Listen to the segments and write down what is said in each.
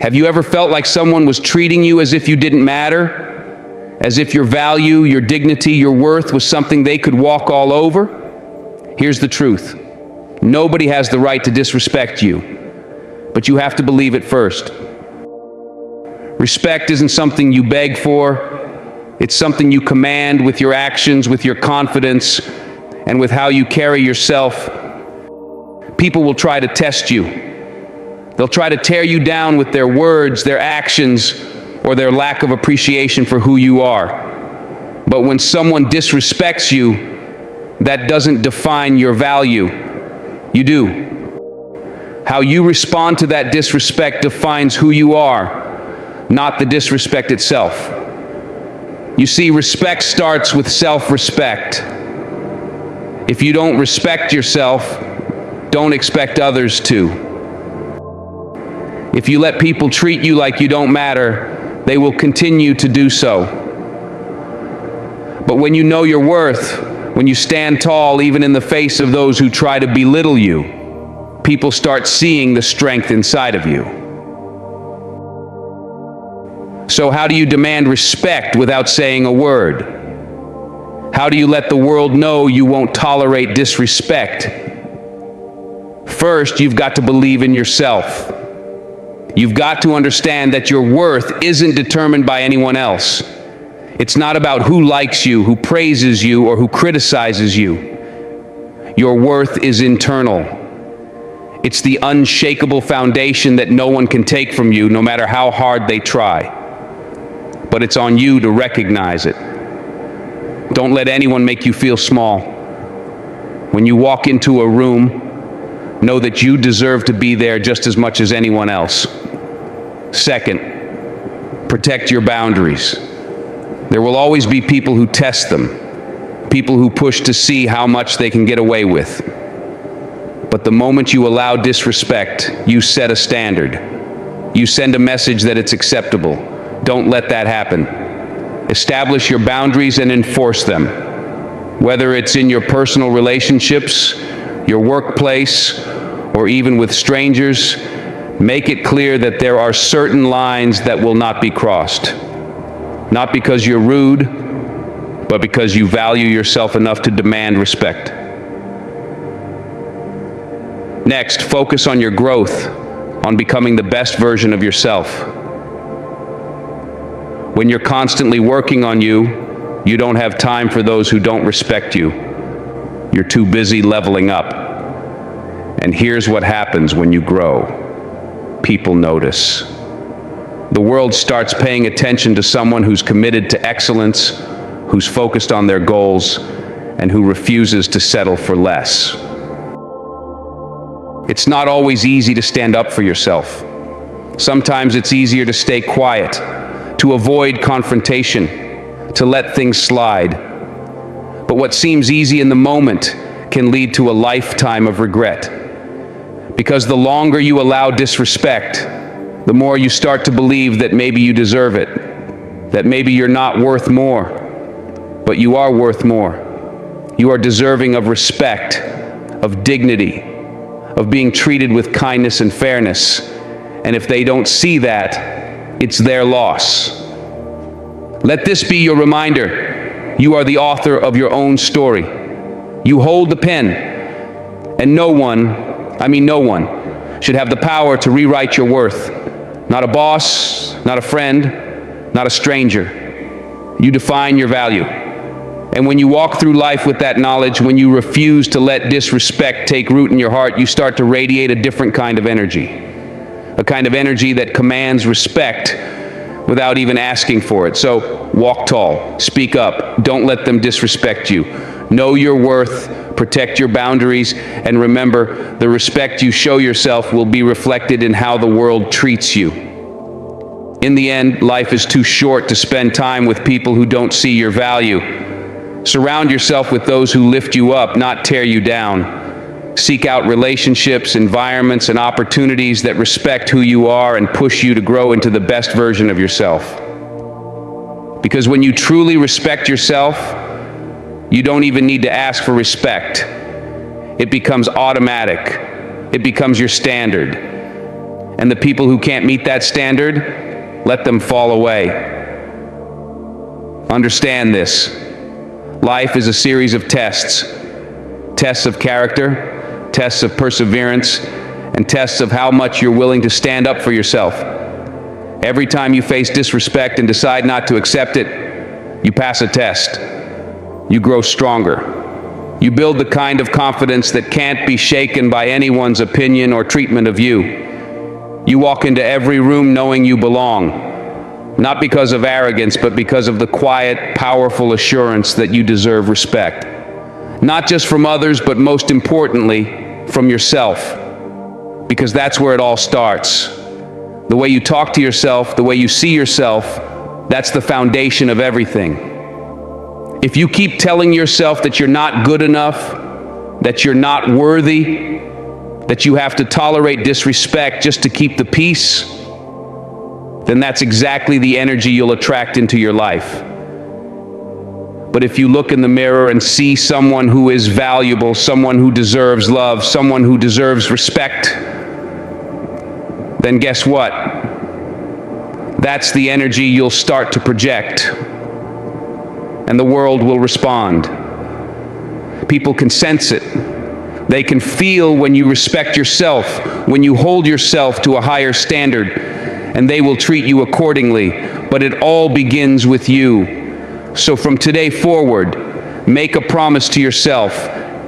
Have you ever felt like someone was treating you as if you didn't matter? As if your value, your dignity, your worth was something they could walk all over? Here's the truth. Nobody has the right to disrespect you, but you have to believe it first. Respect isn't something you beg for. It's something you command with your actions, with your confidence, and with how you carry yourself. People will try to test you. They'll try to tear you down with their words, their actions, or their lack of appreciation for who you are. But when someone disrespects you, that doesn't define your value. You do. How you respond to that disrespect defines who you are, not the disrespect itself. You see, respect starts with self-respect. If you don't respect yourself, don't expect others to. If you let people treat you like you don't matter, they will continue to do so. But when you know your worth, when you stand tall even in the face of those who try to belittle you, people start seeing the strength inside of you. So how do you demand respect without saying a word? How do you let the world know you won't tolerate disrespect? First, you've got to believe in yourself. You've got to understand that your worth isn't determined by anyone else. It's not about who likes you, who praises you, or who criticizes you. Your worth is internal. It's the unshakable foundation that no one can take from you, no matter how hard they try. But it's on you to recognize it. Don't let anyone make you feel small. When you walk into a room, know that you deserve to be there just as much as anyone else. Second, protect your boundaries. There will always be people who test them, people who push to see how much they can get away with. But the moment you allow disrespect, you set a standard. You send a message that it's acceptable. Don't let that happen. Establish your boundaries and enforce them. Whether it's in your personal relationships, your workplace, or even with strangers, make it clear that there are certain lines that will not be crossed. Not because you're rude, but because you value yourself enough to demand respect. Next, focus on your growth, on becoming the best version of yourself. When you're constantly working on you, you don't have time for those who don't respect you. You're too busy leveling up. And here's what happens when you grow. People notice. The world starts paying attention to someone who's committed to excellence, who's focused on their goals, and who refuses to settle for less. It's not always easy to stand up for yourself. Sometimes it's easier to stay quiet, to avoid confrontation, to let things slide. But what seems easy in the moment can lead to a lifetime of regret. Because the longer you allow disrespect, the more you start to believe that maybe you deserve it, that maybe you're not worth more, but you are worth more. You are deserving of respect, of dignity, of being treated with kindness and fairness. And if they don't see that, it's their loss. Let this be your reminder. You are the author of your own story. You hold the pen, and no one should have the power to rewrite your worth. Not a boss, not a friend, not a stranger. You define your value. And when you walk through life with that knowledge, when you refuse to let disrespect take root in your heart, you start to radiate a different kind of energy. A kind of energy that commands respect without even asking for it. So walk tall, speak up, don't let them disrespect you. Know your worth, protect your boundaries, and remember, the respect you show yourself will be reflected in how the world treats you. In the end, life is too short to spend time with people who don't see your value. Surround yourself with those who lift you up, not tear you down. Seek out relationships, environments, and opportunities that respect who you are and push you to grow into the best version of yourself. Because when you truly respect yourself, you don't even need to ask for respect. It becomes automatic. It becomes your standard. And the people who can't meet that standard, let them fall away. Understand this. Life is a series of tests. Tests of character, tests of perseverance, and tests of how much you're willing to stand up for yourself. Every time you face disrespect and decide not to accept it, you pass a test. You grow stronger. You build the kind of confidence that can't be shaken by anyone's opinion or treatment of you. You walk into every room knowing you belong, not because of arrogance, but because of the quiet, powerful assurance that you deserve respect. Not just from others, but most importantly, from yourself. Because that's where it all starts. The way you talk to yourself, the way you see yourself, that's the foundation of everything. If you keep telling yourself that you're not good enough, that you're not worthy, that you have to tolerate disrespect just to keep the peace, then that's exactly the energy you'll attract into your life. But if you look in the mirror and see someone who is valuable, someone who deserves love, someone who deserves respect, then guess what? That's the energy you'll start to project. And the world will respond. People can sense it. They can feel when you respect yourself, when you hold yourself to a higher standard, and they will treat you accordingly. But it all begins with you. So from today forward, make a promise to yourself.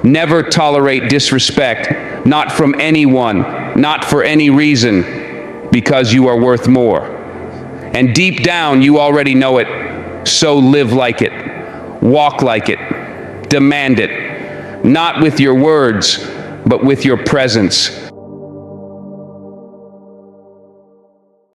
Never tolerate disrespect, not from anyone, not for any reason, because you are worth more. And deep down, you already know it. So live like it. Walk like it. Demand it. Not with your words, but with your presence.